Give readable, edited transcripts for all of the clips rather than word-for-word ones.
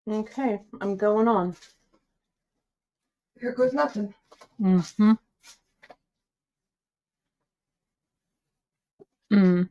Okay, I'm going on. Here goes nothing. Mm-hmm. Mm.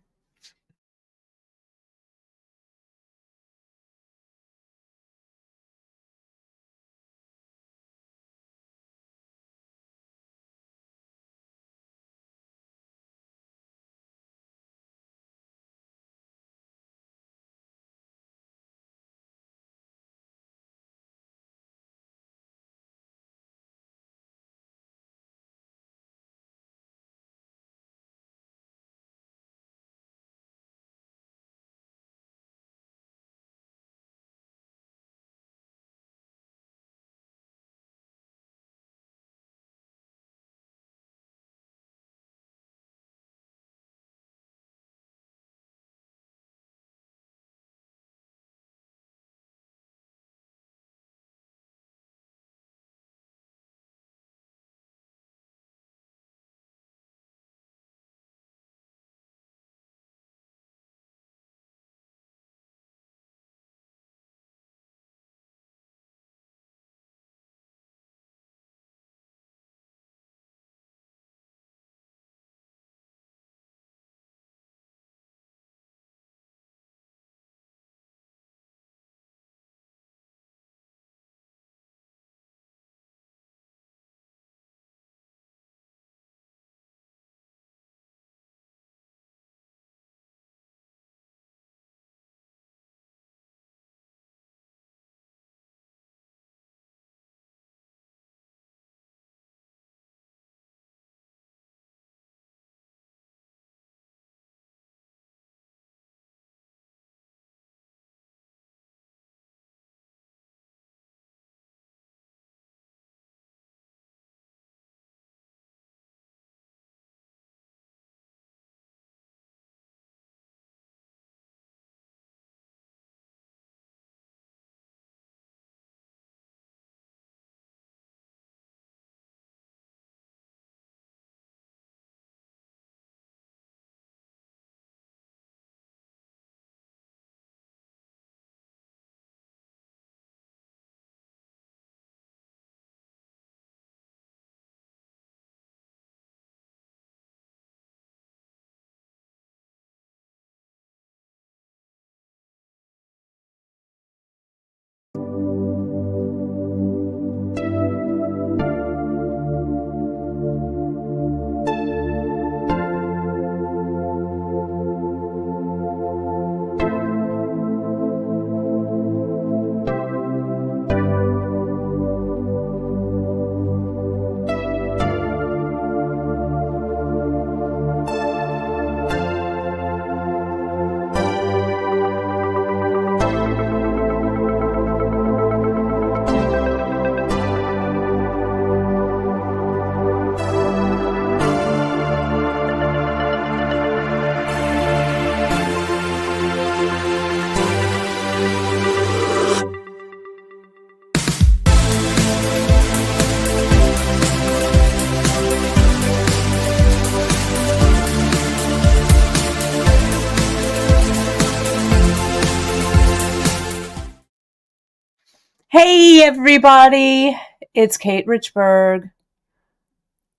Hey everybody, it's Kate Richburg.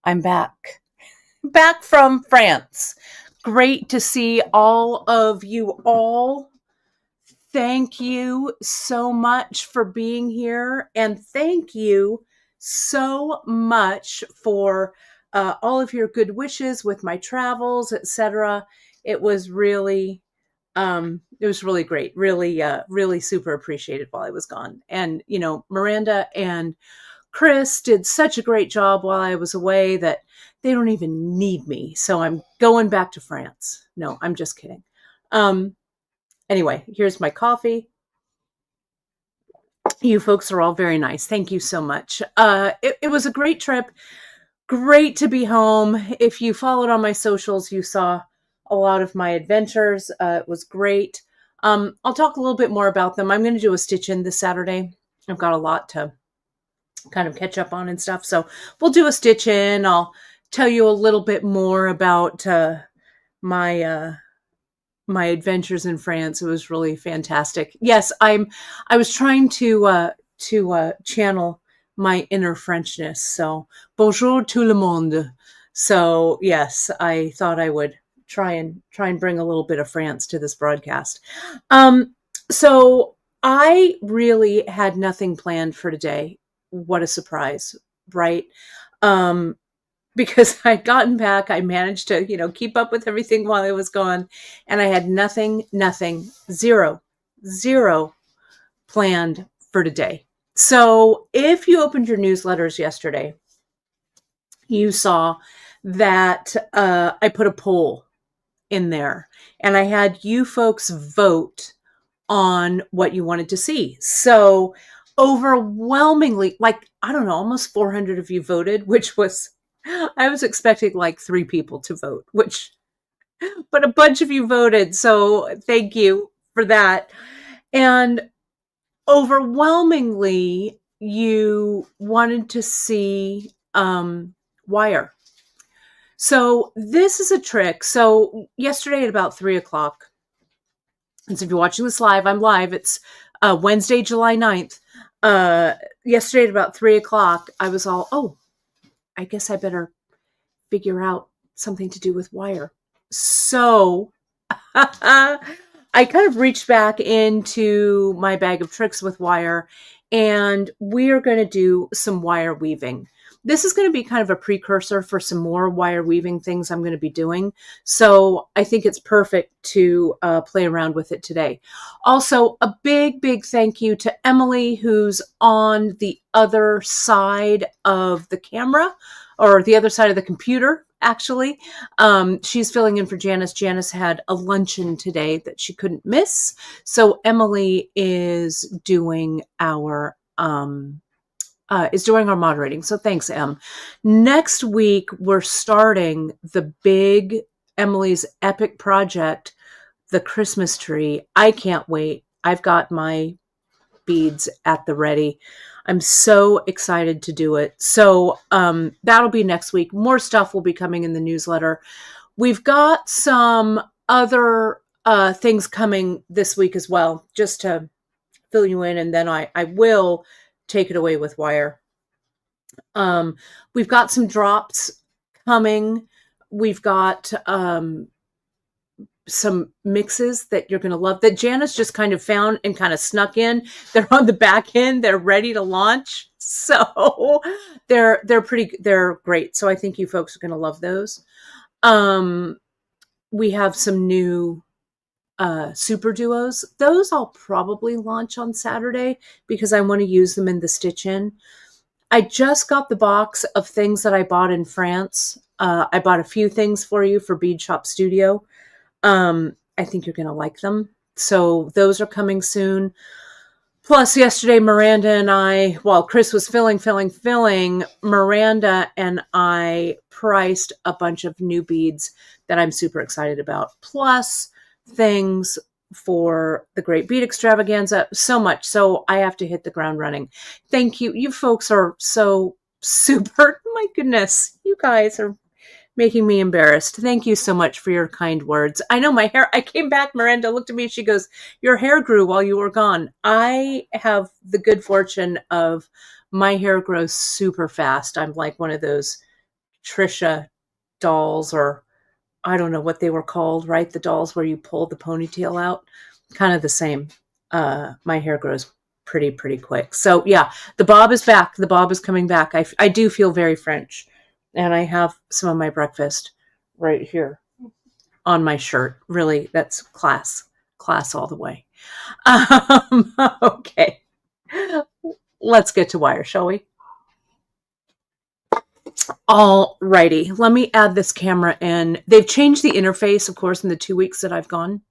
I'm back from France. Great to see all of you all. Thank you so much for being here, and thank you so much for all of your good wishes with my travels, etc. It was really great, really super appreciated while I was gone. And Miranda and Chris did such a great job while I was away that they don't even need me, so I'm going back to France. No, I'm just kidding. Anyway, here's my coffee. You folks are all very nice. Thank you so much. It was a great trip. Great to be home. If you followed on my socials, you saw a lot of my adventures. It was great. I'll talk a little bit more about them. I'm going to do a stitch in this Saturday. I've got a lot to kind of catch up on and stuff. So we'll do a stitch in. I'll tell you a little bit more about my my adventures in France. It was really fantastic. Yes, I was trying to channel my inner Frenchness. So bonjour tout le monde. So yes, I thought I would try and bring a little bit of France to this broadcast. So I really had nothing planned for today. What a surprise, right? Because I'd gotten back, I managed to, keep up with everything while I was gone, and I had nothing, zero planned for today. So if you opened your newsletters yesterday, you saw that I put a poll in there, and I had you folks vote on what you wanted to see. So overwhelmingly, I don't know, almost 400 of you voted, which was, I was expecting like 3 people to vote, but a bunch of you voted. So thank you for that. And overwhelmingly, you wanted to see Wire. So this is a trick. So yesterday at about 3:00, and so if you're watching this live, I'm live. It's Wednesday, July 9th. Yesterday at about 3:00, I was all, oh, I guess I better figure out something to do with Wire. So I kind of reached back into my bag of tricks with Wire, and we are going to do some wire weaving. This is going to be kind of a precursor for some more wire weaving things I'm going to be doing. So I think it's perfect to play around with it today. Also, a big, big thank you to Emily, who's on the other side of the camera, or the other side of the computer, actually. She's filling in for Janice. Janice had a luncheon today that she couldn't miss. So Emily is doing our moderating. So thanks, Em. Next week, we're starting the big Emily's epic project, the Christmas tree. I can't wait. I've got my beads at the ready. I'm so excited to do it. So that'll be next week. More stuff will be coming in the newsletter. We've got some other things coming this week as well, just to fill you in, and then I will take it away with Wire. We've got some drops coming. We've got some mixes that you're going to love that Janice just kind of found and kind of snuck in. They're on the back end. They're ready to launch. So they're great. So I think you folks are going to love those. We have some new super duos. Those I'll probably launch on Saturday because I want to use them in the stitch in. I just got the box of things that I bought in France. I bought a few things for you for Beadshop Studio. I think you're going to like them. So those are coming soon. Plus yesterday, Miranda and I, while Chris was filling, Miranda and I priced a bunch of new beads that I'm super excited about. Plus things for the Great Bead Extravaganza, so much. So I have to hit the ground running. Thank you. You folks are so super. My goodness, you guys are making me embarrassed. Thank you so much for your kind words. I know my hair, I came back, Miranda looked at me, she goes, your hair grew while you were gone. I have the good fortune of my hair grows super fast. I'm like one of those Trisha dolls, or I don't know what they were called, right? The dolls where you pull the ponytail out. Kind of the same. My hair grows pretty quick. So yeah, the bob is back. The bob is coming back. I do feel very French. And I have some of my breakfast right here on my shirt. Really, that's class all the way. Okay, let's get to Wire, shall we? All righty, let me add this camera in. They've changed the interface, of course, in the 2 weeks that I've gone.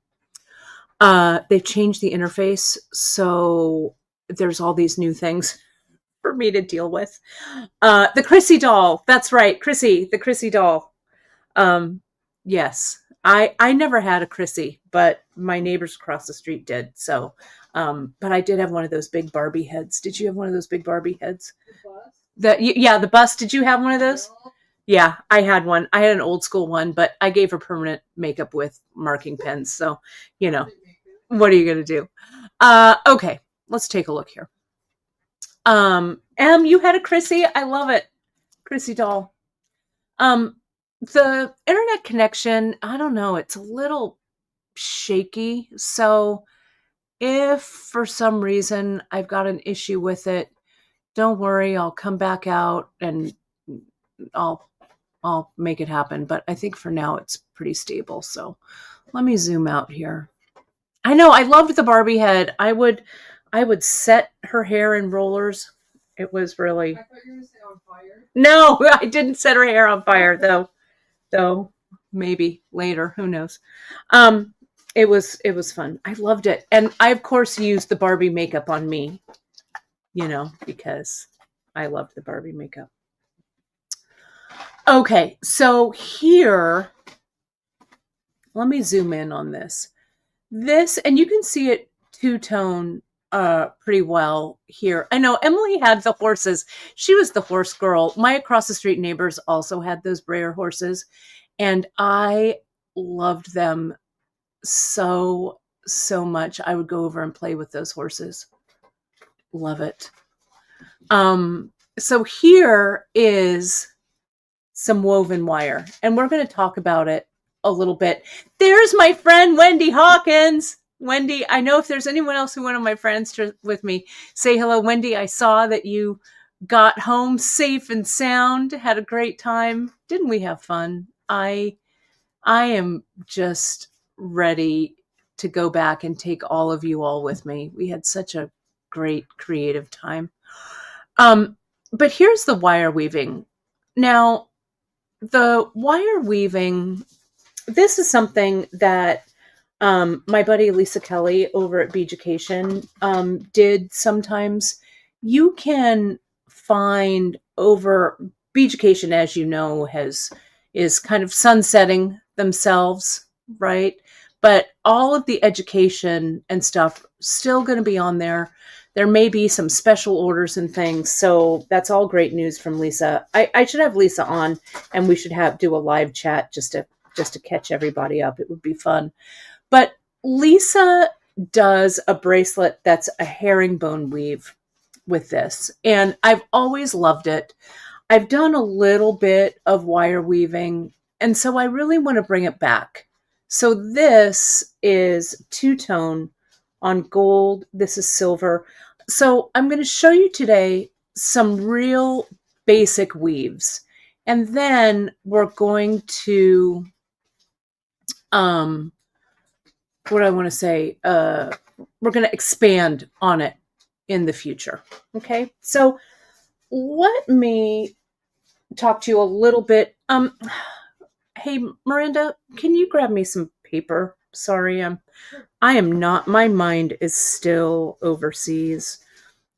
They've changed the interface, so there's all these new things for me to deal with. The Chrissy doll. That's right. Chrissy, the Chrissy doll. Yes. I never had a Chrissy, but my neighbors across the street did. So, but I did have one of those big Barbie heads. Did you have one of those big Barbie heads? The bus? Yeah, the bus. Did you have one of those? Yeah, I had one. I had an old school one, but I gave her permanent makeup with marking pens. So, you know, what are you going to do? Okay, let's take a look here. You had a Chrissy. I love it. Chrissy doll. The internet connection, I don't know, it's a little shaky. So if for some reason I've got an issue with it, don't worry, I'll come back out and I'll I'll make it happen. But I think for now it's pretty stable. So let me zoom out here. I know I loved the Barbie head. I would set her hair in rollers. It was really. I thought you were going to say on fire. No, I didn't set her hair on fire though. Though maybe later, who knows. It was fun. I loved it. And I of course used the Barbie makeup on me, because I loved the Barbie makeup. Okay, so here, let me zoom in on this. And you can see it two-tone pretty well here. I know Emily had the horses. She was the horse girl. My across the street neighbors also had those Breyer horses, and I loved them so much. I would go over and play with those horses. Love it. So here is some woven wire, and we're going to talk about it a little bit. There's my friend Wendy Hawkins. Wendy, I know if there's anyone else who went on my friends with me, say hello. Wendy, I saw that you got home safe and sound, had a great time. Didn't we have fun? I am just ready to go back and take all of you all with me. We had such a great creative time. But here's the wire weaving. Now, the wire weaving, this is something that my buddy Lisa Kelly over at Beadshop did sometimes. You can find over Beadshop, as you know, is kind of sunsetting themselves, right? But all of the education and stuff still going to be on there. There may be some special orders and things, so that's all great news from Lisa. I should have Lisa on, and we should do a live chat just to catch everybody up. It would be fun. But Lisa does a bracelet that's a herringbone weave with this, and I've always loved it. I've done a little bit of wire weaving, and so I really want to bring it back. So this is two-tone on gold. This is silver. So I'm going to show you today some real basic weaves, and then we're going to, what do I want to say? We're going to expand on it in the future. Okay, so let me talk to you a little bit. Hey, Miranda, can you grab me some paper? Sorry, I am not, my mind is still overseas.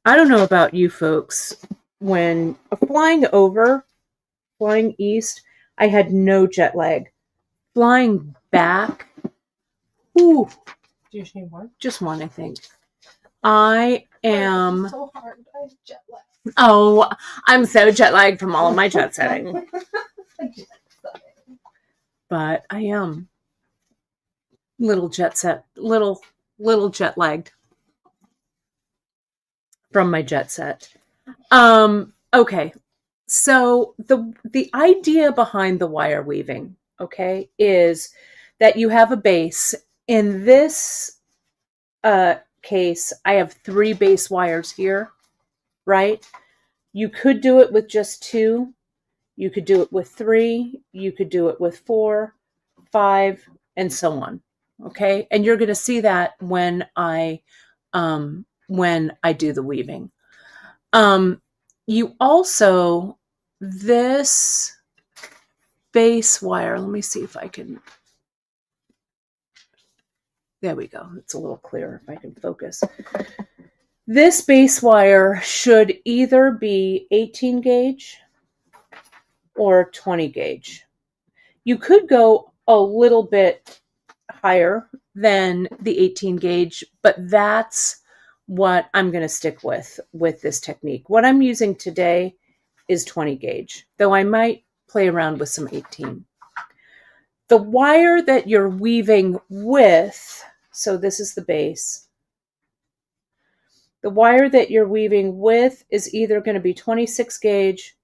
I don't know about you folks. When flying east, I had no jet lag. Flying back, ooh. Do you need one? Just one, I think. I am. It's so hard. I have jet lag. Oh, I'm so jet lagged from all of my jet setting. But I am little jet lagged from my jet set. Okay. So the idea behind the wire weaving, okay, is that you have a base. In this case, I have 3 base wires here, right? You could do it with just 2. You could do it with 3. You could do it with 4, 5, and so on. Okay, and you're going to see that when I do the weaving. You also, this base wire. Let me see if I can. There we go. It's a little clearer if I can focus. This base wire should either be 18 gauge or 20 gauge. You could go a little bit higher than the 18 gauge, but that's what I'm going to stick with this technique. What I'm using today is 20 gauge, though I might play around with some 18. The wire that you're weaving with, so this is the base. The wire that you're weaving with is either going to be 26 gauge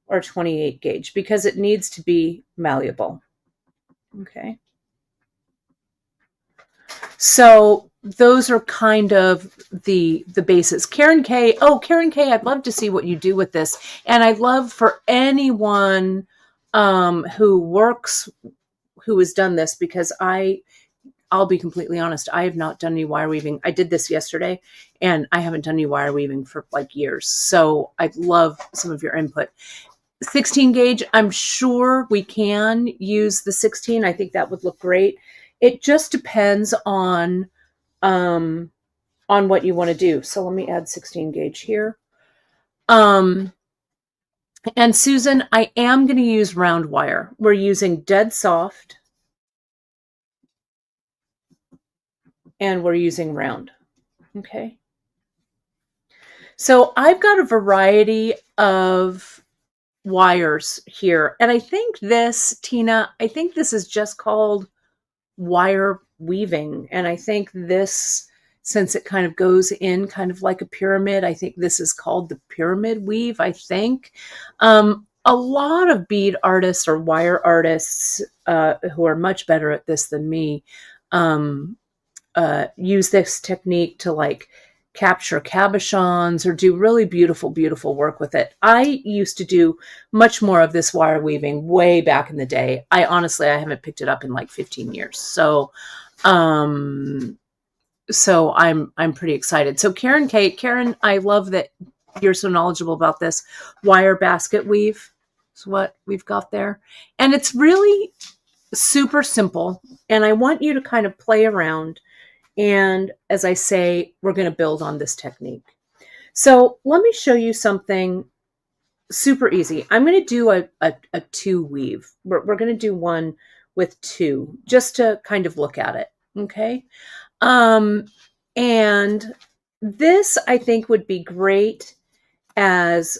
or 28 gauge because it needs to be malleable. Okay. So those are kind of the bases. Karen K. Oh, Karen K, I'd love to see what you do with this. And I'd love for anyone who has done this, because I'll be completely honest, I have not done any wire weaving. I did this yesterday and I haven't done any wire weaving for like years. So I'd love some of your input. 16 gauge, I'm sure we can use the 16. I think that would look great. It just depends on what you want to do. So let me add 16 gauge here. And Susan, I am going to use round wire. We're using dead soft and we're using round. Okay. So I've got a variety of wires here. And I think this, Tina, I think this is just called wire weaving. And I think this, since it kind of goes in kind of like a pyramid, I think this is called the pyramid weave, I think. A lot of bead artists or wire artists who are much better at this than me use this technique to like capture cabochons or do really beautiful, beautiful work with it. I used to do much more of this wire weaving way back in the day. I haven't picked it up in like 15 years. So I'm pretty excited. So Karen, I love that you're so knowledgeable about this. Wire basket weave is what we've got there. And it's really super simple. And I want you to kind of play around. And as I say, we're going to build on this technique. So let me show you something super easy. I'm going to do a two weave. We're going to do one with two just to kind of look at it. Okay. And this I think would be great as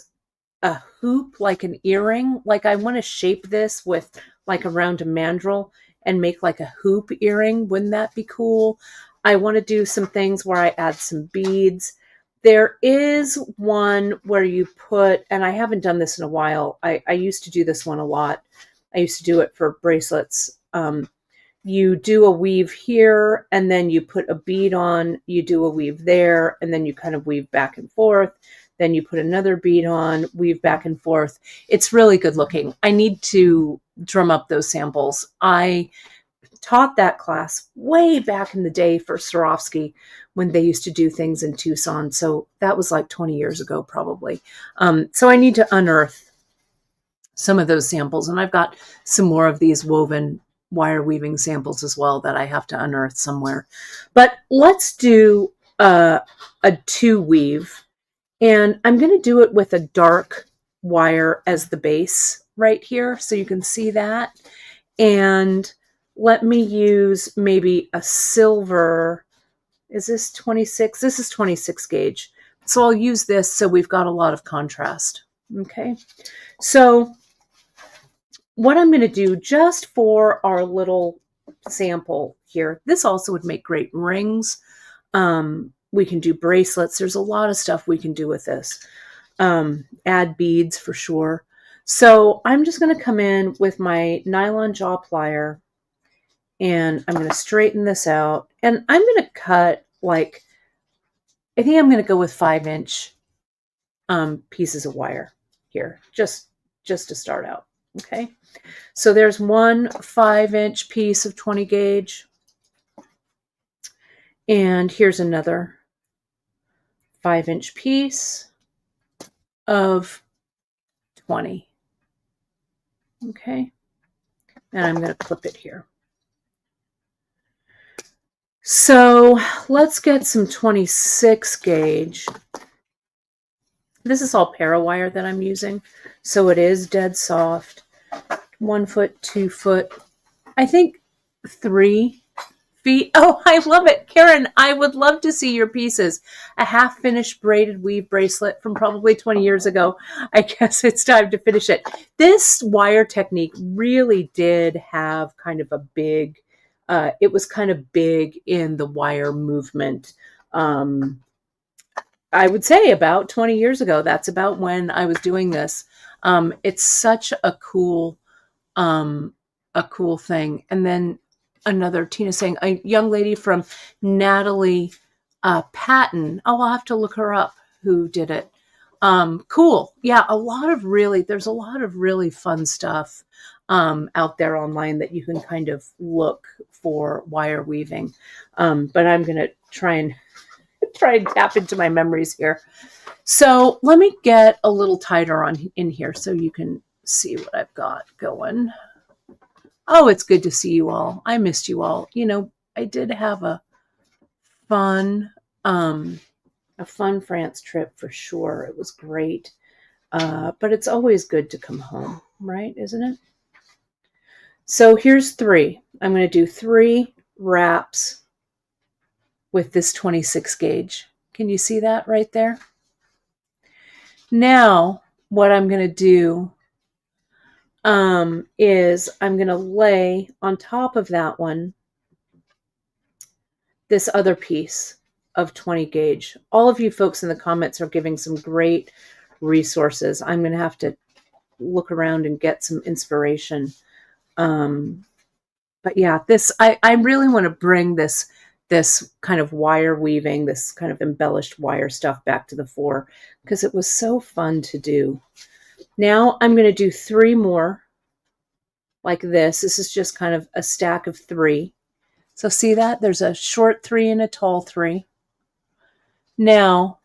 a hoop, like an earring. Like I want to shape this with like around a mandrel and make like a hoop earring. Wouldn't that be cool? I want to do some things where I add some beads. There is one where you put, and I haven't done this in a while. I used to do this one a lot. I used to do it for bracelets. You do a weave here, and then you put a bead on. You do a weave there, and then you kind of weave back and forth. Then you put another bead on, weave back and forth. It's really good looking. I need to drum up those samples. I taught that class way back in the day for Swarovski when they used to do things in Tucson. So that was like 20 years ago, probably. So I need to unearth some of those samples. And I've got some more of these woven wire weaving samples as well that I have to unearth somewhere. But let's do a two weave. And I'm going to do it with a dark wire as the base right here. So you can see that. And let me use maybe a silver. Is this 26? This is 26 gauge. So I'll use this so we've got a lot of contrast. Okay. So what I'm going to do just for our little sample here, this also would make great rings. We can do bracelets. There's a lot of stuff we can do with this. Add beads for sure. So I'm just going to come in with my nylon jaw plier and I'm going to straighten this out. And I'm going to cut like, I think I'm going to go with 5-inch pieces of wire here, just to start out. Okay. So there's one 5-inch piece of 20 gauge. And here's another 5-inch piece of 20. Okay. And I'm going to clip it here. So let's get some 26 gauge. This is all para wire that I'm using. So it is dead soft. 1 foot, 2 foot, I think 3 feet. Oh, I love it. Karen, I would love to see your pieces. A half-finished braided weave bracelet from probably 20 years ago. I guess it's time to finish it. This wire technique really did have kind of a big, it was kind of big in the wire movement. I would say about 20 years ago. That's about when I was doing this. It's such um, a cool thing. And then another Tina saying a young lady from Natalie Patton. Oh, I'll have to look her up. Who did it? Cool. Yeah, there's a lot of really fun stuff out there online that you can kind of look for wire weaving. But I'm gonna try and tap into my memories here. So let me get a little tighter on in here so you can see what I've got going. Oh, it's good to see you all. I missed you all. You know, I did have fun, a fun France trip for sure. It was great. But it's always good to come home, right? Isn't it? So here's 3. I'm going to do 3 wraps with this 26 gauge. Can you see that right there? Now, what I'm going to do is I'm going to lay on top of that one this other piece of 20 gauge. All of you folks in the comments are giving some great resources. I'm going to have to look around and get some inspiration. But yeah, I really want to bring this kind of wire weaving, this kind of embellished wire stuff back to the fore because it was so fun to do. Now I'm going to do 3 more like this. This is just kind of a stack of 3. So see that? There's a short 3 and a tall 3. Now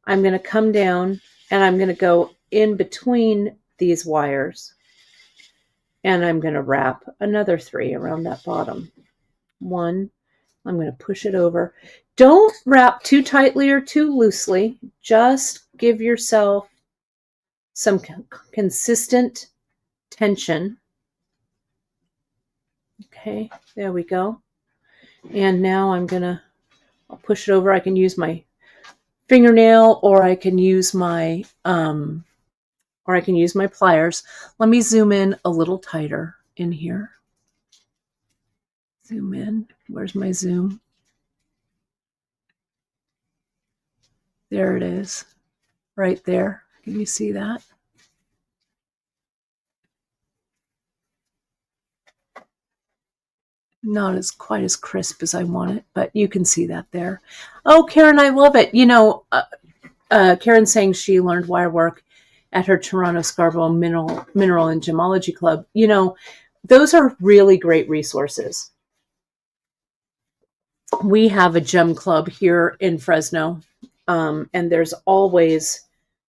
I'm going to come down and I'm going to go in between these wires and I'm going to wrap another 3 around that bottom. 1. I'm going to push it over. Don't wrap too tightly or too loosely. Just give yourself some consistent tension. Okay, there we go. And now I'll push it over. I can use my fingernail or I can use my pliers. Let me zoom in a little tighter in here. Zoom in. Where's my zoom? There it is. Right there. Can you see that? Not as quite as crisp as I want it, but you can see that there. Oh, Karen, I love it. You know, Karen's saying she learned wire work at her Toronto Scarborough Mineral and Gemology Club. You know, those are really great resources. We have a gem club here in Fresno, and there's always,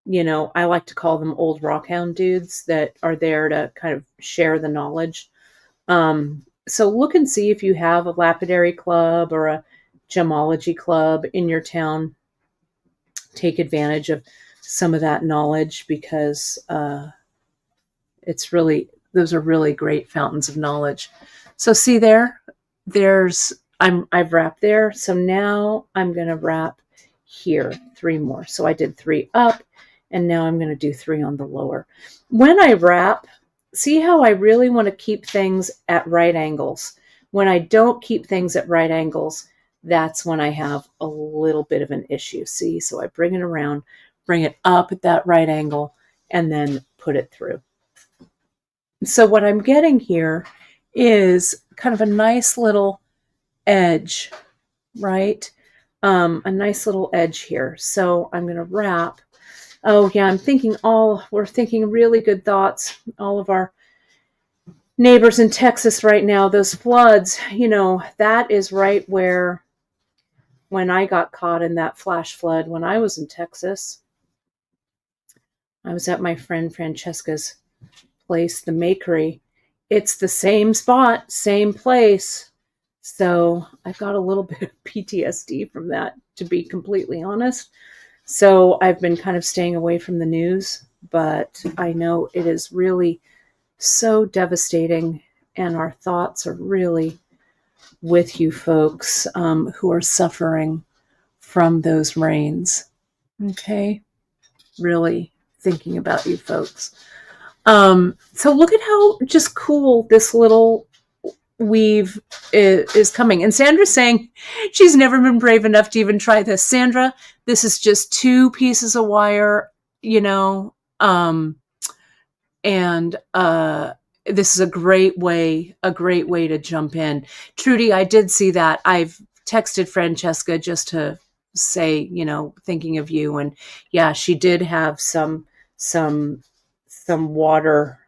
you know, I like to call them old rockhound dudes that are there to kind of share the knowledge. So look and see if you have a lapidary club or a gemology club in your town. Take advantage of some of that knowledge because those are really great fountains of knowledge. So see I've wrapped there. So now I'm going to wrap here 3 more. So I did 3 up and now I'm going to do 3 on the lower. When I wrap, see how I really want to keep things at right angles. When I don't keep things at right angles, that's when I have a little bit of an issue. See, so I bring it around, bring it up at that right angle, and then put it through. So what I'm getting here is kind of a nice little edge, right? A nice little edge here. So I'm going to wrap. Oh yeah, we're thinking really good thoughts. All of our neighbors in Texas right now, those floods, you know, that is right where when I got caught in that flash flood when I was in Texas. I was at my friend Francesca's place, the Makery. It's the same spot, same place. So I got a little bit of PTSD from that, to be completely honest. So I've been kind of staying away from the news, but I know it is really so devastating and our thoughts are really with you folks who are suffering from those rains. Okay, really thinking about you folks. So look at how just cool this little weave is coming. And Sandra's saying she's never been brave enough to even try this. Sandra, this is just 2 pieces of wire, you know, and this is a great way to jump in. Trudy, I did see that. I've texted Francesca just to say, you know, thinking of you. And yeah, she did have some water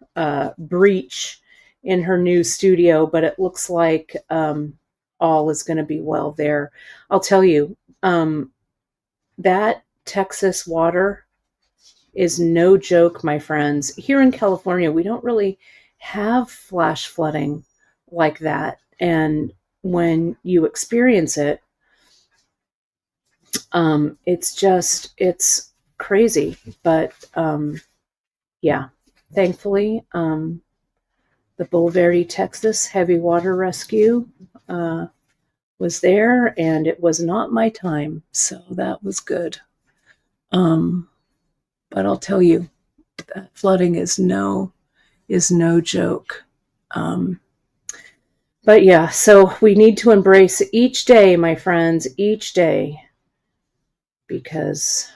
breach in her new studio, but it looks like all is going to be well there. I'll tell you, that Texas water is no joke, my friends. Here in California, we don't really have flash flooding like that. And when you experience it, it's crazy. But yeah, thankfully, the Bulverde, Texas Heavy Water Rescue was there, and it was not my time, so that was good. But I'll tell you, that flooding is no joke. But yeah, so we need to embrace each day, my friends, each day, because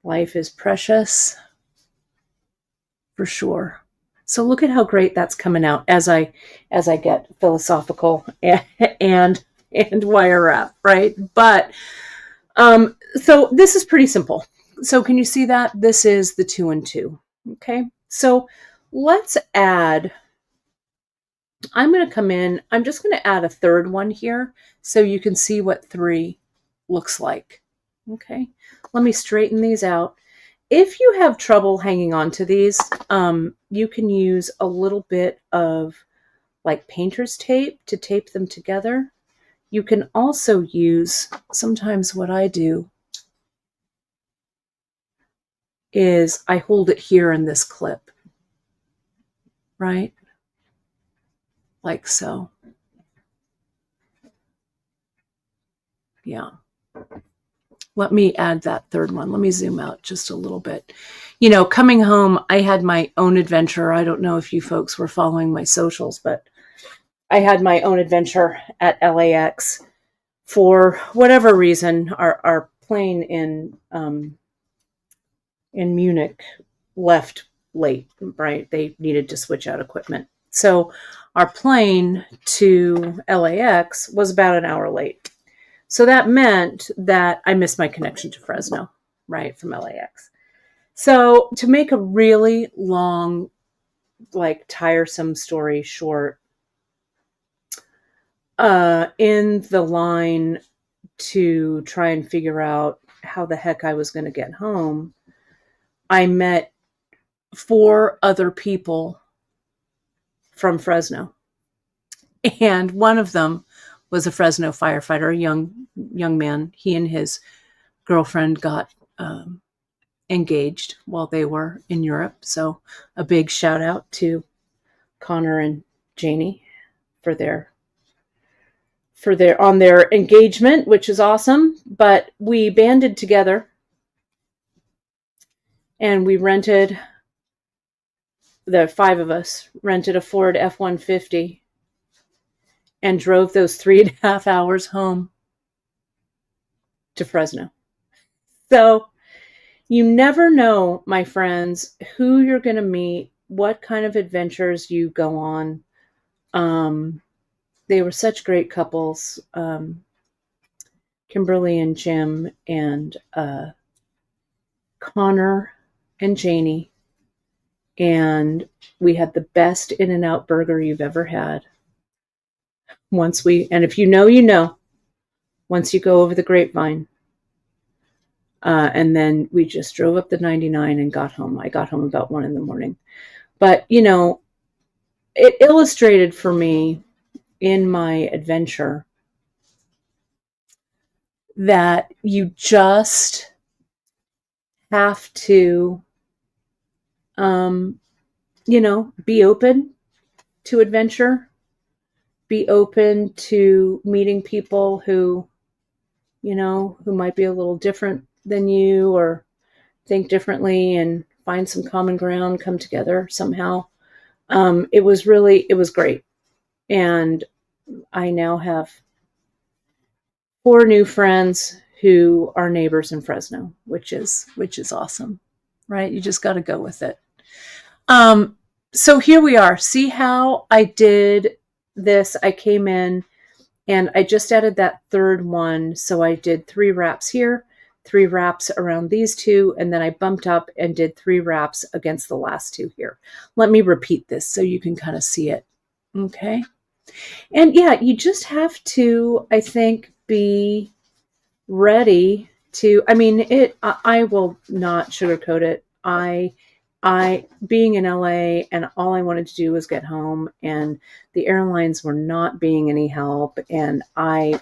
life is precious for sure. So look at how great that's coming out as I get philosophical and wire wrap, right? But so this is pretty simple. So can you see that? This is the 2 and 2. Okay. So let's add, I'm going to come in, I'm just going to add a third one here so you can see what 3 looks like. Okay. Let me straighten these out. If you have trouble hanging on to these, you can use a little bit of like painter's tape to tape them together. You can also use, sometimes what I do is I hold it here in this clip, right? Like so. Yeah. Let me add that third one. Let me zoom out just a little bit. You know, coming home, I had my own adventure. I don't know if you folks were following my socials, but I had my own adventure at LAX. For whatever reason, our plane in Munich left late, right? They needed to switch out equipment. So our plane to LAX was about an hour late. So that meant that I missed my connection to Fresno, right, from LAX. So to make a really long, like tiresome story short, in the line to try and figure out how the heck I was going to get home, I met 4 other people from Fresno. And one of them was a Fresno firefighter, a young man. He and his girlfriend got engaged while they were in Europe. So a big shout out to Connor and Janie for their on their engagement, which is awesome. But we banded together and we rented, the 5 of us rented a Ford F-150 and drove those 3.5 hours home to Fresno. So you never know, my friends, who you're going to meet, what kind of adventures you go on. They were such great couples, Kimberly and Jim, and Connor and Janie. And we had the best In-N-Out burger you've ever had. And if you know, you know, once you go over the grapevine. And then we just drove up the 99 and got home. I got home about 1 a.m. But, you know, it illustrated for me in my adventure that you just have to, you know, be open to adventure. Be open to meeting people who, who might be a little different than you or think differently, and find some common ground, come together somehow. It was great. And I now have 4 new friends who are neighbors in Fresno, which is awesome, right? You just got to go with it. So here we are. See how I did this? I came in and I just added that third one. So I did 3 wraps here, 3 wraps around these 2, and then I bumped up and did 3 wraps against the last 2 here. Let me repeat this so you can kind of see it. Okay. And yeah, you just have to, I think, be ready to, I will not sugarcoat it. I being in LA, and all I wanted to do was get home, and the airlines were not being any help. And I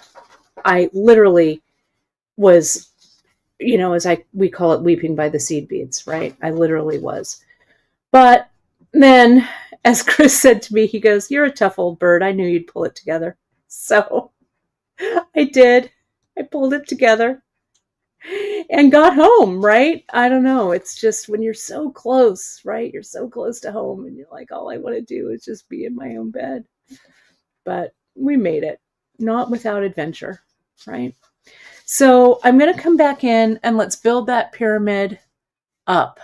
literally was, we call it weeping by the seed beads, right? I literally was. But then, as Chris said to me, he goes, "You're a tough old bird. I knew you'd pull it together." So I did. I pulled it together and got home, right? I don't know. It's just when you're so close, right? You're so close to home and you're like, all I want to do is just be in my own bed. But we made it, not without adventure, right? So I'm going to come back in and let's build that pyramid up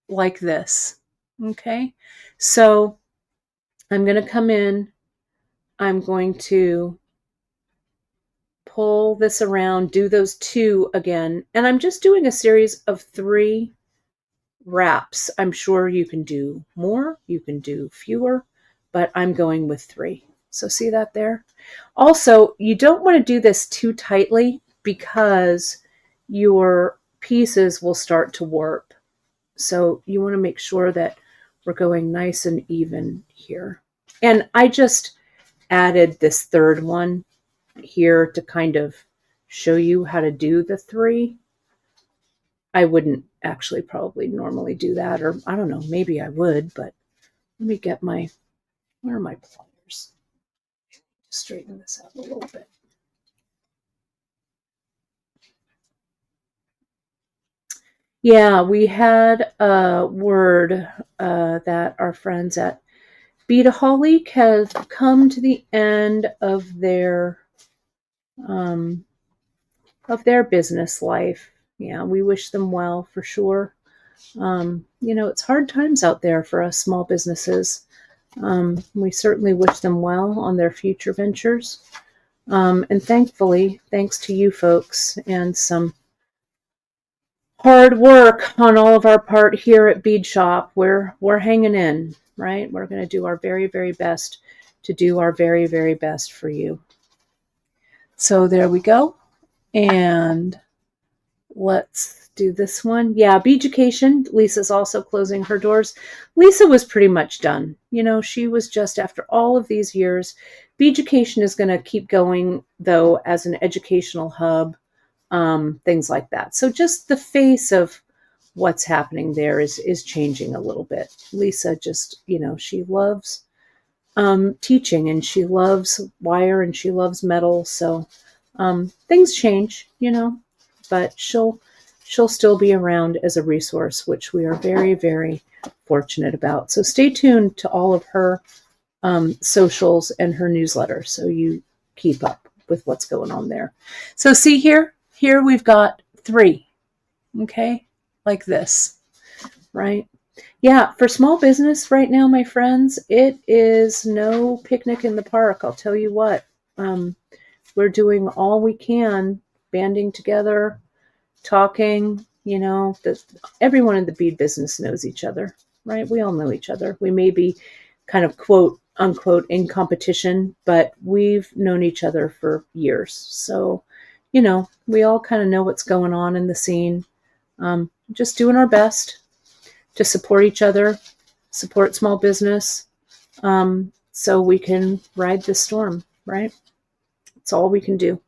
like this. Okay. So I'm going to come in. I'm going to pull this around, do those 2 again. And I'm just doing a series of 3 wraps. I'm sure you can do more, you can do fewer, but I'm going with 3. So see that there? Also, you don't want to do this too tightly because your pieces will start to warp. So you want to make sure that we're going nice and even here. And I just added this third one here to kind of show you how to do the 3. I wouldn't actually probably normally do that, or I don't know, maybe I would, but let me get where are my pliers? Straighten this out a little bit. Yeah, we had a word that our friends at Beadshop have come to the end of their business life. Yeah, we wish them well for sure. It's hard times out there for us small businesses. We certainly wish them well on their future ventures. And thankfully, thanks to you folks and some hard work on all of our part here at Beadshop, we're hanging in, right? We're going to do our very, very best to do our very, very best for you. So there we go. And let's do this one. Yeah, Beaducation. Lisa's also closing her doors. Lisa was pretty much done. She was just, after all of these years, Beaducation is going to keep going, though, as an educational hub, things like that. So just the face of what's happening there is changing a little bit. Lisa just, she loves teaching, and she loves wire, and she loves metal. So things change, but she'll still be around as a resource, which we are very, very fortunate about. So stay tuned to all of her socials and her newsletter so you keep up with what's going on there. So see here we've got 3, okay, like this, right? Yeah, for small business right now, my friends, it is no picnic in the park. I'll tell you what, we're doing all we can, banding together, talking, everyone in the bead business knows each other, right? We all know each other. We may be kind of quote unquote in competition, but we've known each other for years. So, we all kind of know what's going on in the scene. Just doing our best to support each other, support small business, so we can ride this storm, right? It's all we can do.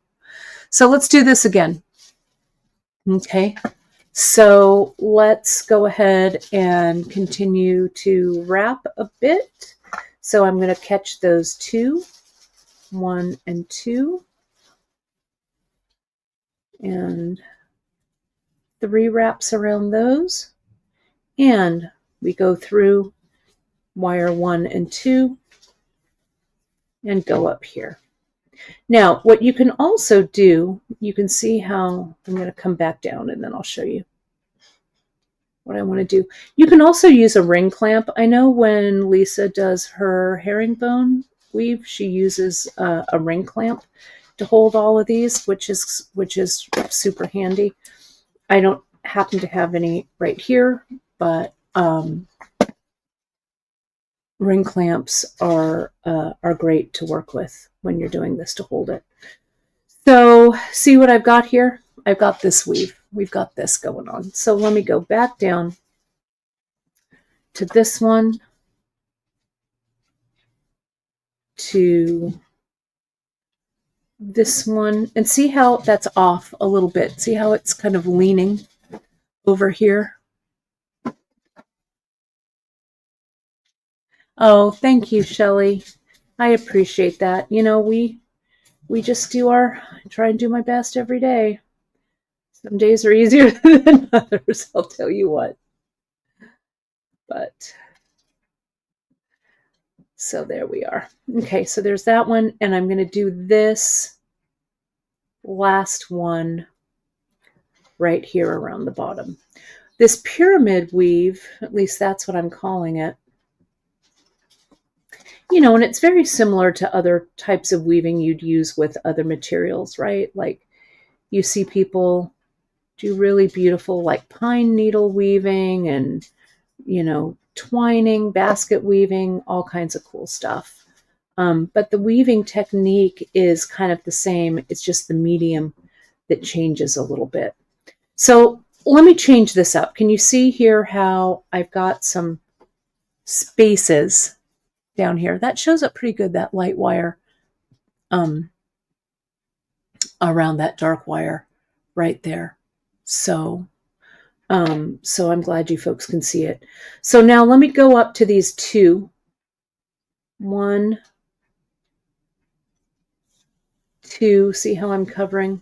So let's do this again. Okay, so let's go ahead and continue to wrap a bit. So I'm going to catch those 2, 1 and 2, and 3 wraps around those, and we go through wire 1 and 2 and go up here. Now, what you can also do, you can see how I'm going to come back down and then I'll show you what I want to do. You can also use a ring clamp. I know when Lisa does her herringbone weave, she uses a ring clamp to hold all of these, which is super handy. I don't happen to have any right here, but ring clamps are great to work with when you're doing this to hold it. So see what I've got here? I've got this weave. We've got this going on. So let me go back down to this one, to this one, and see how that's off a little bit. See how it's kind of leaning over here? Oh, thank you, Shelley. I appreciate that. You know, we just try and do my best every day. Some days are easier than others, I'll tell you what. But, so there we are. Okay, so there's that one, and I'm going to do this last one right here around the bottom. This pyramid weave, at least that's what I'm calling it, you know, and it's very similar to other types of weaving you'd use with other materials, right? Like you see people do really beautiful like pine needle weaving and, you know, twining, basket weaving, all kinds of cool stuff. But the weaving technique is kind of the same. It's just the medium that changes a little bit. So let me change this up. Can you see here how I've got some spaces down here? That shows up pretty good, that light wire around that dark wire right there. So I'm glad you folks can see it. So now let me go up to these 2. 1, 2. See how I'm covering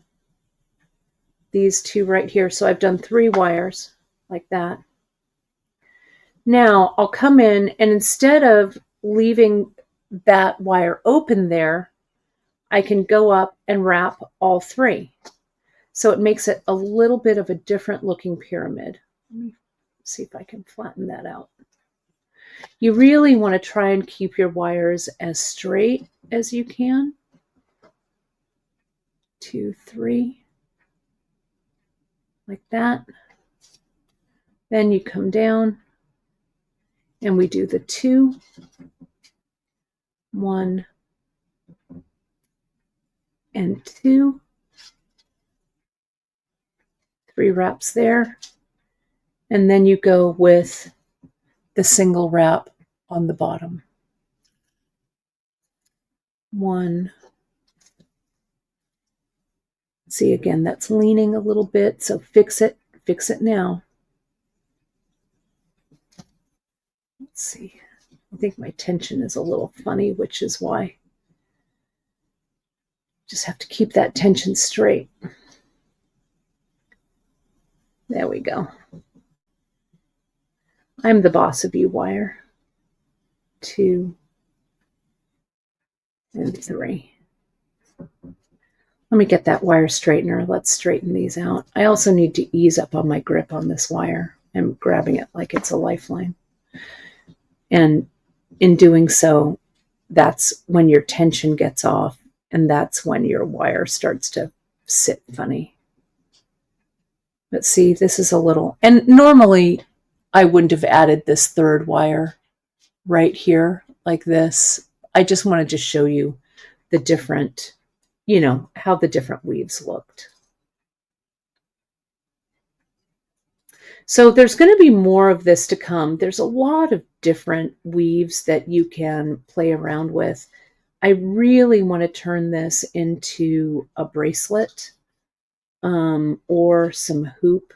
these 2 right here? So I've done 3 wires like that. Now I'll come in, and instead of leaving that wire open there, I can go up and wrap all 3. So it makes it a little bit of a different looking pyramid. Let me see if I can flatten that out. You really want to try and keep your wires as straight as you can. 2, 3, like that. Then you come down and we do the 2, 1 and 2, 3 wraps there, and then you go with the single wrap on the bottom. 1. See, again, that's leaning a little bit, so fix it now. Let's see. I think my tension is a little funny, which is why. Just have to keep that tension straight. There we go. I'm the boss of you, wire. 2 and 3. Let me get that wire straightener. Let's straighten these out. I also need to ease up on my grip on this wire. I'm grabbing it like it's a lifeline. And in doing so, that's when your tension gets off, and that's when your wire starts to sit funny. But see, this is a little, and normally I wouldn't have added this 3rd wire right here like this. I just wanted to show you the different, you know, how the different weaves looked. So there's going to be more of this to come. There's a lot of different weaves that you can play around with. I really want to turn this into a bracelet or some hoop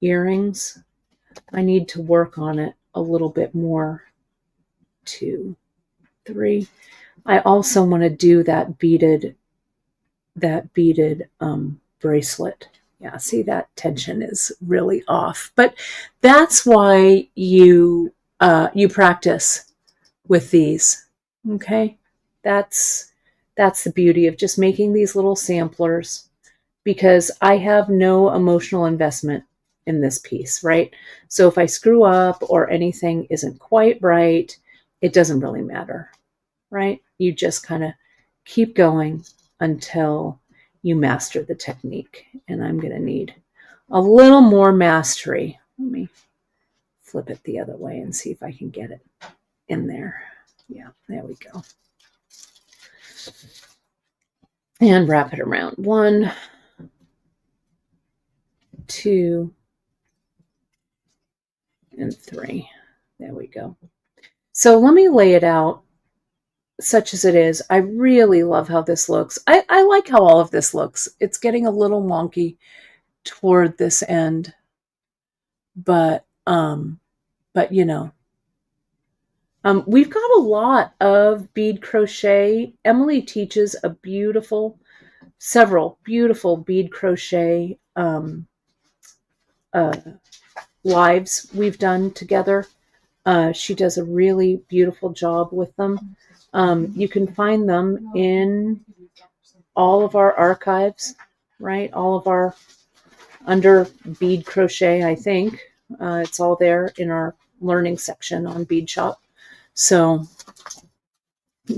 earrings. I need to work on it a little bit more too. 3. I also want to do that beaded bracelet. Yeah, see, that tension is really off. But that's why you practice with these. Okay? That's the beauty of just making these little samplers, because I have no emotional investment in this piece, right? So if I screw up or anything isn't quite right, it doesn't really matter, right? You just kind of keep going until you master the technique. And I'm going to need a little more mastery. Let me flip it the other way and see if I can get it in there. Yeah, there we go. And wrap it around. 1, 2, and 3. There we go. So let me lay it out such as it is. I really love how this looks. I like how all of this looks. It's getting a little wonky toward this end, but you know, we've got a lot of bead crochet. Emily teaches several beautiful bead crochet lives we've done together. She does a really beautiful job with them. You can find them in all of our archives, right? All of our under bead crochet, I think. It's all there in our learning section on Beadshop. So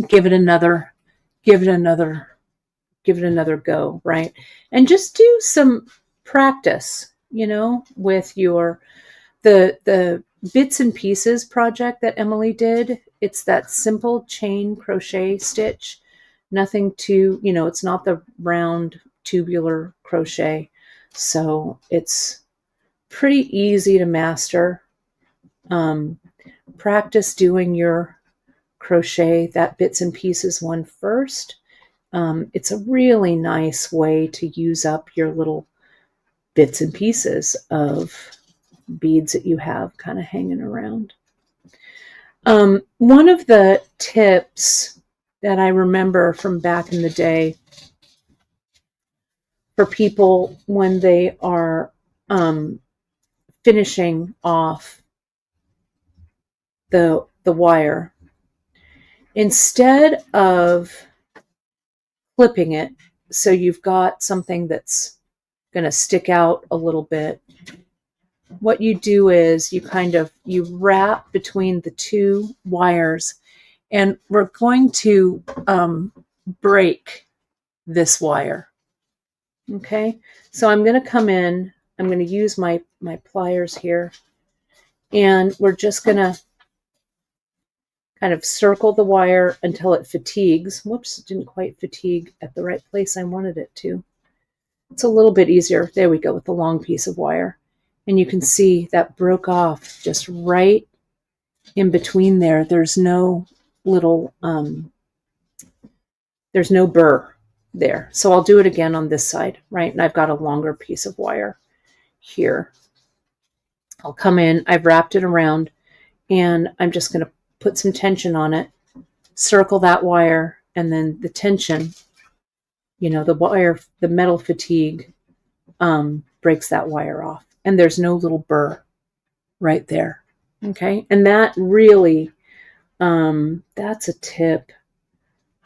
give it another go, right? And just do some practice, with the bits and pieces project that Emily did. It's that simple chain crochet stitch. Nothing too, it's not the round tubular crochet. So it's pretty easy to master. Practice doing your crochet, that bits and pieces one first. It's a really nice way to use up your little bits and pieces of beads that you have kind of hanging around. One of the tips that I remember from back in the day for people when they are finishing off the wire, instead of clipping it so you've got something that's going to stick out a little bit, what you do is you wrap between the two wires, and we're going to break this wire. Okay, so I'm going to come in, I'm going to use my pliers here, and we're just going to kind of circle the wire until it fatigues. Whoops, it didn't quite fatigue at the right place I wanted it to. It's a little bit easier. There we go, with the long piece of wire. And you can see that broke off just right in between there. There's no little, there's no burr there. So I'll do it again on this side, right? And I've got a longer piece of wire here. I'll come in, I've wrapped it around, and I'm just going to put some tension on it, circle that wire, and then the tension, the wire, the metal fatigue breaks that wire off. And there's no little burr right there. Okay. And that really, that's a tip.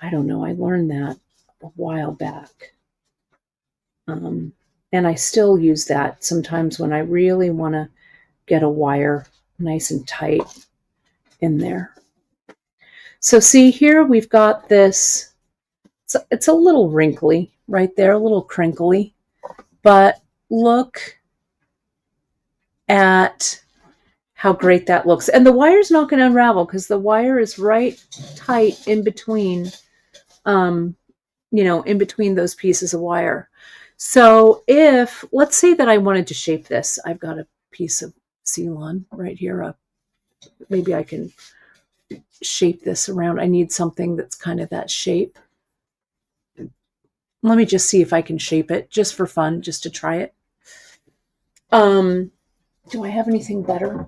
I don't know. I learned that a while back. And I still use that sometimes when I really want to get a wire nice and tight in there. So see here, we've got this, it's a little wrinkly right there, a little crinkly, but look at how great that looks. And the wire's not going to unravel because the wire is right tight in between, in between those pieces of wire. So if, let's say that I wanted to shape this, I've got a piece of Ceylon right here. Maybe I can shape this around. I need something that's kind of that shape. Let me just see if I can shape it just for fun, just to try it. Do I have anything better?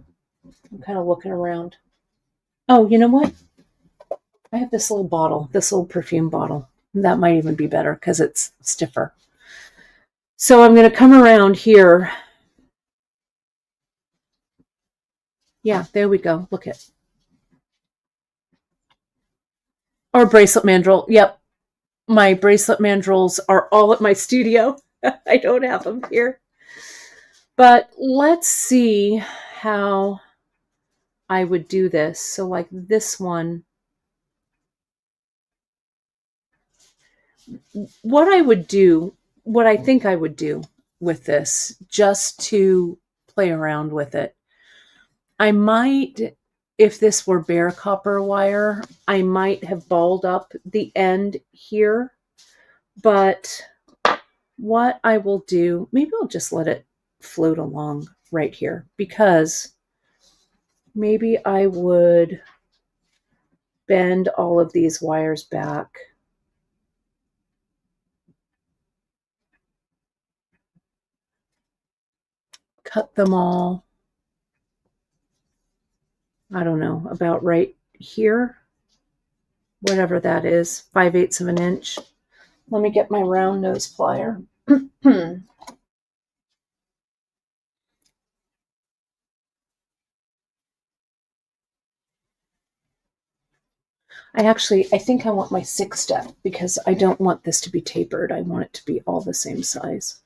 I'm kind of looking around. Oh, you know what? I have this little bottle, this little perfume bottle. That might even be better because it's stiffer. So I'm going to come around here. Yeah, there we go. Look at. Or bracelet mandrel. Yep. My bracelet mandrels are all at my studio. I don't have them here. But let's see how I would do this. So like this one, what I would do, what I think I would do with this, just to play around with it, I might, if this were bare copper wire, I might have balled up the end here. But what I will do, maybe I'll just let it float along right here, because maybe I would bend all of these wires back. Cut them all, I don't know, about right here, whatever that is, 5/8 of an inch. Let me get my round nose plier. I think I want my 6-step because I don't want this to be tapered. I want it to be all the same size.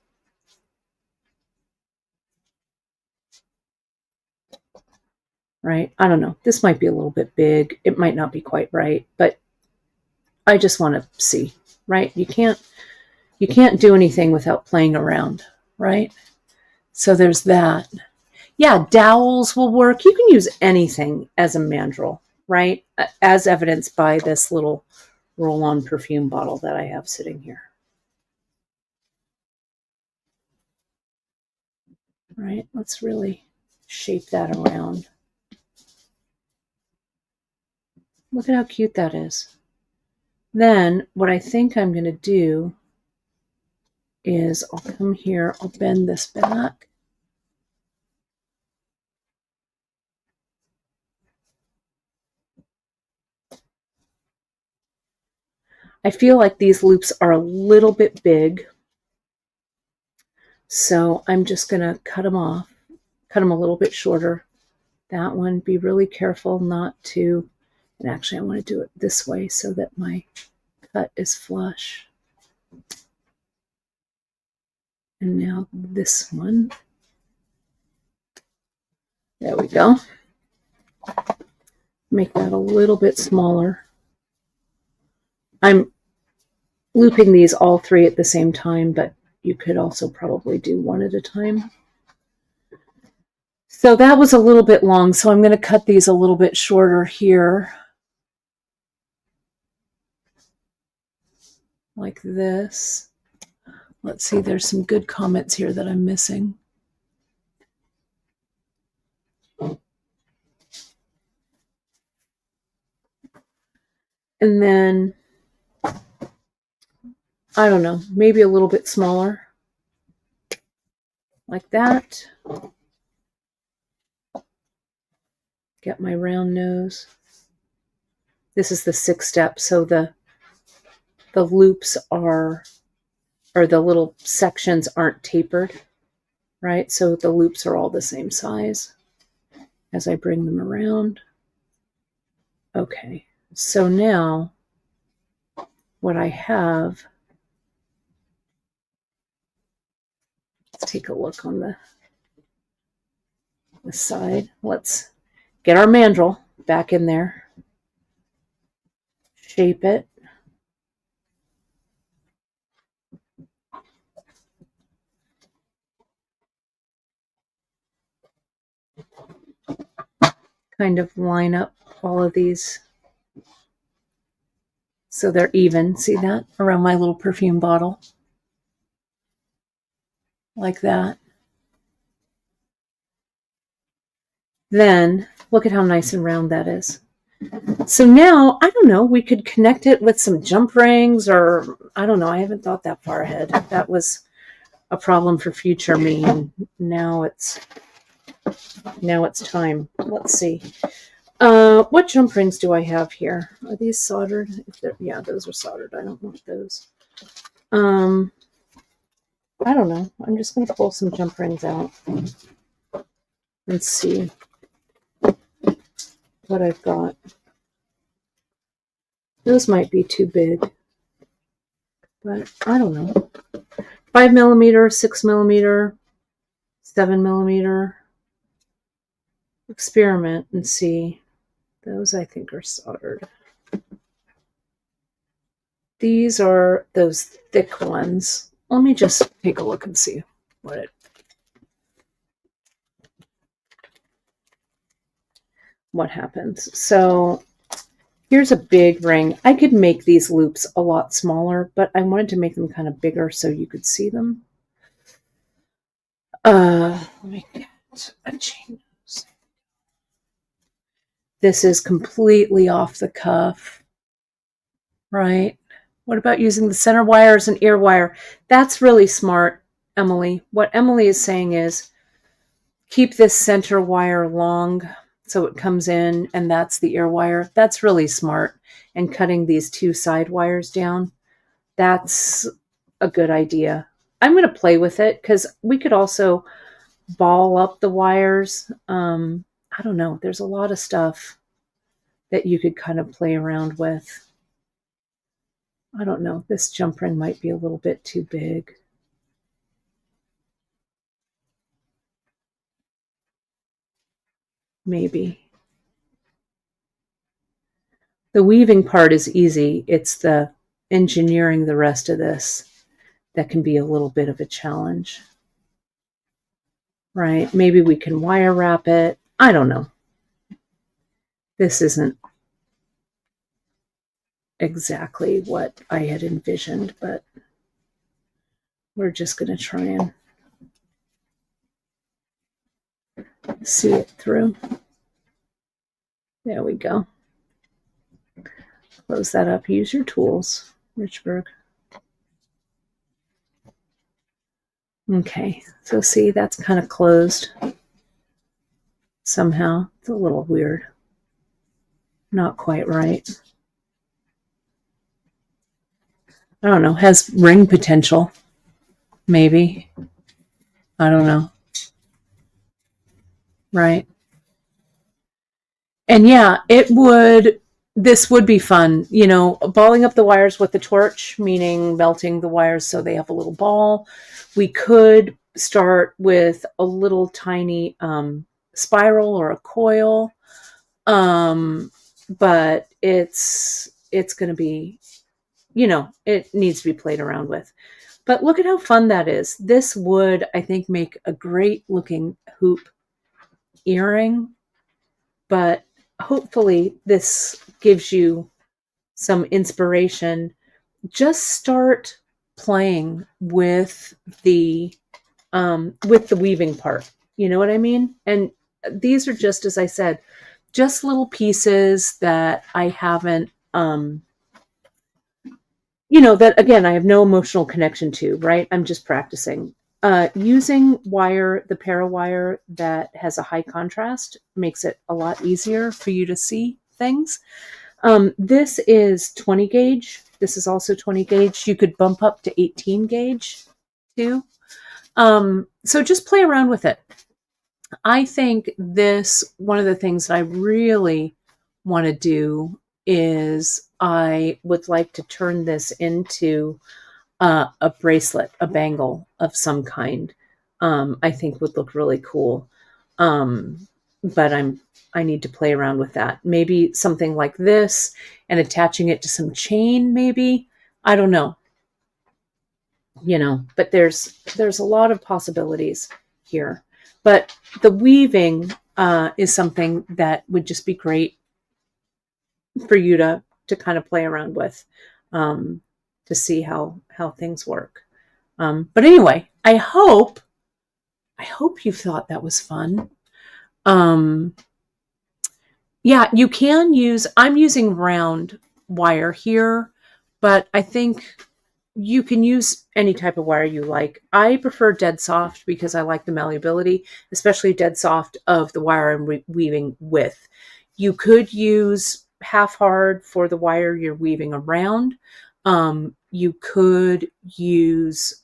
Right? I don't know. This might be a little bit big. It might not be quite right, but I just want to see, right? You can't do anything without playing around, right? So there's that. Yeah, dowels will work. You can use anything as a mandrel, right? As evidenced by this little roll-on perfume bottle that I have sitting here. Right? Let's really shape that around. Look at how cute that is. Then what I think I'm going to do is I'll come here, I'll bend this back. I feel like these loops are a little bit big, so I'm just going to cut them off, cut them a little bit shorter. That one, be really careful not to, and actually I want to do it this way so that my cut is flush. And now this one. There we go. Make that a little bit smaller. I'm looping these all three at the same time, but you could also probably do one at a time. So that was a little bit long, so I'm going to cut these a little bit shorter here. Like this. Let's see, there's some good comments here that I'm missing. And then, I don't know, maybe a little bit smaller. Like that. Get my round nose. This is the 6-step, so the loops are, or the little sections aren't tapered, right? So the loops are all the same size as I bring them around. Okay, so now what I have, let's take a look on the side. Let's get our mandrel back in there, shape it. Kind of line up all of these so they're even. See that? Around my little perfume bottle. Like that. Then, look at how nice and round that is. So now, I don't know, we could connect it with some jump rings, or I don't know, I haven't thought that far ahead. That was a problem for future me, and now it's time. Let's see. What jump rings do I have here? Are these soldered? Yeah, those are soldered. I don't want those. I don't know. I'm just going to pull some jump rings out and see what I've got. Those might be too big, but I don't know. 5mm, 6mm, 7mm. Experiment and see. Those I think are soldered. These are those thick ones. Let me just take a look and see what happens. So here's a big ring. I could make these loops a lot smaller, but I wanted to make them kind of bigger so you could see them. Let me get a chain nose. This is completely off the cuff, right? What about using the center wire as an ear wire? That's really smart, Emily. What Emily is saying is keep this center wire long so it comes in and that's the ear wire. That's really smart. And cutting these two side wires down, that's a good idea. I'm going to play with it because we could also ball up the wires. I don't know. There's a lot of stuff that you could kind of play around with. I don't know. This jump ring might be a little bit too big. Maybe. The weaving part is easy. It's the engineering the rest of this that can be a little bit of a challenge. Right? Maybe we can wire wrap it. I don't know. This isn't exactly what I had envisioned, but we're just going to try and see it through. There we go. Close that up. Use your tools, Richburg. Okay, so see, that's kind of closed somehow. It's a little weird. Not quite right. I don't know. Has ring potential. Maybe. I don't know. Right. And yeah, this would be fun, balling up the wires with the torch, meaning melting the wires so they have a little ball. We could start with a little tiny spiral or a coil, but it's going to be, it needs to be played around with. But look at how fun that is. This would, I think, make a great looking hoop earring, but hopefully this gives you some inspiration. Just start playing with the weaving part. You know what I mean? And these are just, as I said, just little pieces that I haven't, that again, I have no emotional connection to, right? I'm just practicing. Using wire, the para-wire that has a high contrast makes it a lot easier for you to see things. This is 20 gauge. This is also 20 gauge. You could bump up to 18 gauge too. So just play around with it. I think one of the things that I really want to do is I would like to turn this into a bracelet, a bangle of some kind. I think would look really cool. But I need to play around with that. Maybe something like this and attaching it to some chain, maybe. I don't know. But there's a lot of possibilities here. But the weaving is something that would just be great for you to kind of play around with, to see how things work. But anyway, I hope you thought that was fun. Yeah, you can use, I'm using round wire here, but I think you can use any type of wire you like. I prefer dead soft because I like the malleability, especially dead soft of the wire I'm weaving with. You could use half hard for the wire you're weaving around. You could use,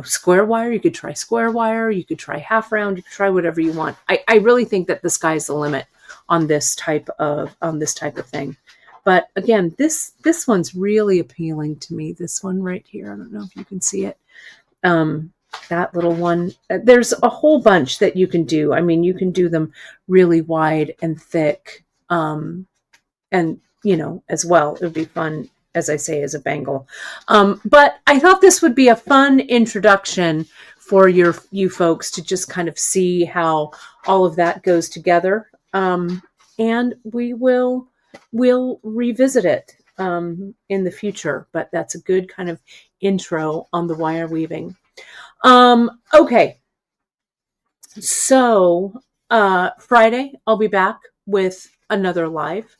square wire. You could try square wire. You could try half round. You could try whatever you want. I really think that the sky's the limit on this type of thing. But again, this one's really appealing to me. This one right here. I don't know if you can see it. That little one. There's a whole bunch that you can do. I mean, you can do them really wide and thick. And as well, it would be fun, as I say, as a bangle. But I thought this would be a fun introduction for you folks to just kind of see how all of that goes together. And we'll revisit it in the future, but that's a good kind of intro on the wire weaving. Okay. So Friday, I'll be back with another live.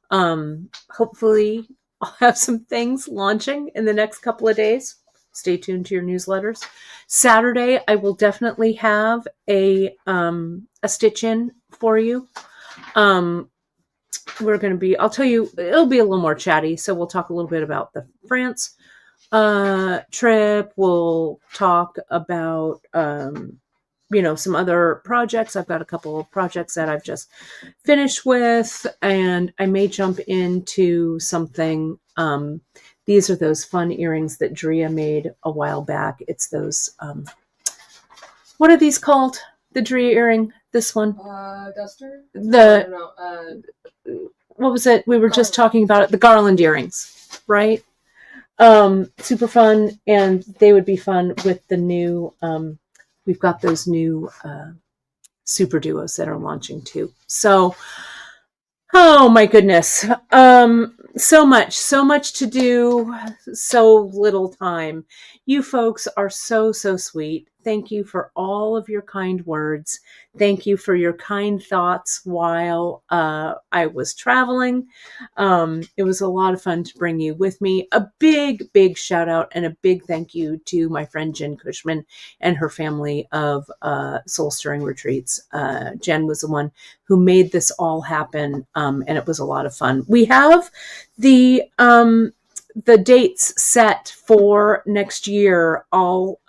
Hopefully I'll have some things launching in the next couple of days. Stay tuned to your newsletters. Saturday, I will definitely have a stitch in for you. We're going to be, I'll tell you, it'll be a little more chatty. So we'll talk a little bit about the France trip. We'll talk about, some other projects. I've got a couple of projects that I've just finished with, and I may jump into something. These are those fun earrings that Drea made a while back. It's those, what are these called? The Drea earring, this one. Duster? What was it? We were just talking about it. The garland earrings, right? Super fun, and they would be fun with the new, we've got those new super duos that are launching too. So, oh my goodness. So much to do, so little time. You folks are so sweet. Thank you for all of your kind words. Thank you for your kind thoughts while I was traveling. It was a lot of fun to bring you with me. A big shout out and a big thank you to my friend Jen Cushman and her family of Soul Stirring Retreats. Jen was the one who made this all happen, and it was a lot of fun. We have the dates set for next year. All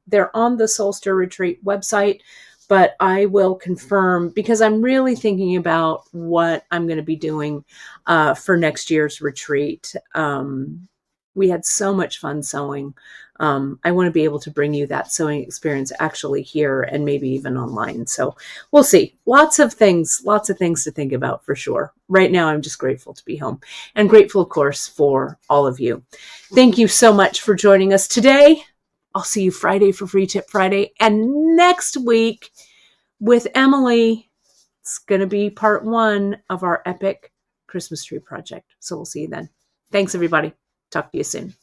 they're on the Soul Stir Retreat website, but I will confirm because I'm really thinking about what I'm going to be doing for next year's retreat. We had so much fun sewing. I want to be able to bring you that sewing experience actually here and maybe even online. So we'll see. Lots of things to think about for sure. Right now, I'm just grateful to be home and grateful, of course, for all of you. Thank you so much for joining us today. I'll see you Friday for Free Tip Friday. And next week with Emily, it's going to be part 1 of our epic Christmas tree project. So we'll see you then. Thanks, everybody. Talk to you soon.